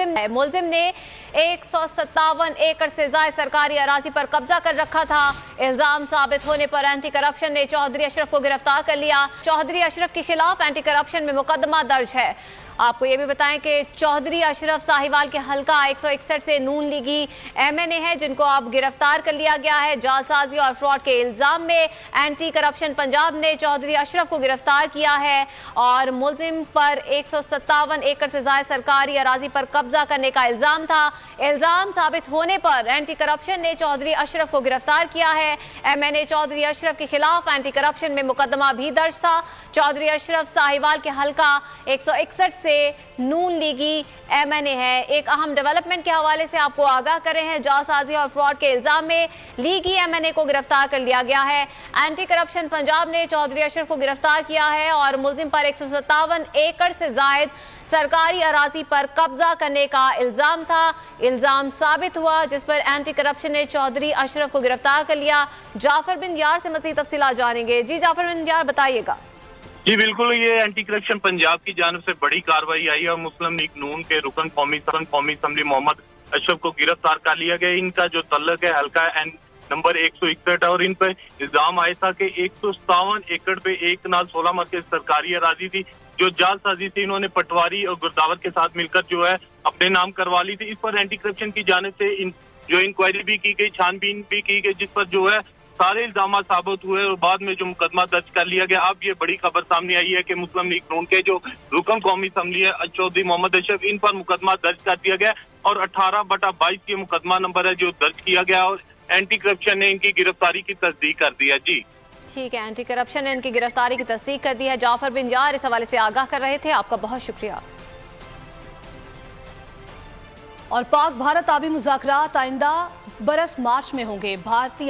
मुलजिम ने 157 एकड़ से ज्यादा सरकारी अराजी पर कब्जा कर रखा था। इल्जाम साबित होने पर एंटी करप्शन ने चौधरी अशरफ को गिरफ्तार कर लिया। चौधरी अशरफ के खिलाफ एंटी करप्शन में मुकदमा दर्ज है। आपको ये भी बताएं कि चौधरी अशरफ साहिवाल के हल्का 161 से नून लीगी MNA है, जिनको अब गिरफ्तार कर लिया गया है। जालसाजी और फ्रॉड के इल्जाम में एंटी करप्शन पंजाब ने चौधरी अशरफ को गिरफ्तार किया है और मुलजिम पर 157 एकड़ से ज्यादा सरकारी अराजी पर कब्जा करने का इल्जाम था। इल्जाम साबित होने पर एंटी करप्शन ने चौधरी अशरफ को गिरफ्तार किया है। MNA चौधरी अशरफ के खिलाफ एंटी करप्शन में मुकदमा भी दर्ज था। चौधरी अशरफ साहिवाल के हल्का 161 से नून लीगी MNA है। एक अहम डेवलपमेंट के हवाले से आपको आगाह कर रहे हैं। जालसाजी और फ्रॉड के इल्जाम में लीगी MNA को गिरफ्तार कर लिया गया है। एंटी करप्शन पंजाब ने चौधरी अशरफ को गिरफ्तार किया है और मुलजिम पर 157 एकड़ से जायद सरकारी अराजी पर कब्जा करने का इल्जाम था। इल्जाम साबित हुआ, जिस पर एंटी करप्शन ने चौधरी अशरफ को गिरफ्तार कर लिया। जाफर बिन यार से मज़ीद तफसीलात जानेंगे। जी जाफर बिन यार, बताइएगा। जी बिल्कुल, ये एंटी करप्शन पंजाब की जानिब से बड़ी कार्रवाई आई है और मुस्लिम लीग नून के रुकन कौमी असम्बली मोहम्मद अशरफ को गिरफ्तार कर लिया गया। इनका जो तल्लक है हल्का नंबर 161 और इन पर इल्जाम आया था कि 157 एकड़ पे एक नाल 16 मरकज सरकारी अराजी थी जो जालसाजी थी। इन्होंने पटवारी और गुरदावत के साथ मिलकर जो है अपने नाम करवा ली थी। इस पर एंटी करप्शन की जानिब से जो इंक्वायरी भी की गई, छानबीन भी की गई, जिस पर जो है सारे इल्जाम साबित हुए और बाद में जो मुकदमा दर्ज कर लिया गया। अब ये बड़ी खबर सामने आई है कि मुस्लिम लीग नून के जो रुकन कौमी असम्बली है चौधरी मोहम्मद अशरफ, इन पर मुकदमा दर्ज कर दिया गया और 18/22 ये मुकदमा नंबर है जो दर्ज किया गया और एंटी करप्शन ने इनकी गिरफ्तारी की तस्दीक कर दी है। जी ठीक है, एंटी करप्शन ने इनकी गिरफ्तारी की तस्दीक कर दी है। जाफर बिन यार इस हवाले से आगाह कर रहे थे, आपका बहुत शुक्रिया। और पाक भारत आबी मुज़ाकरात आइंदा बरस मार्च में होंगे। भारतीय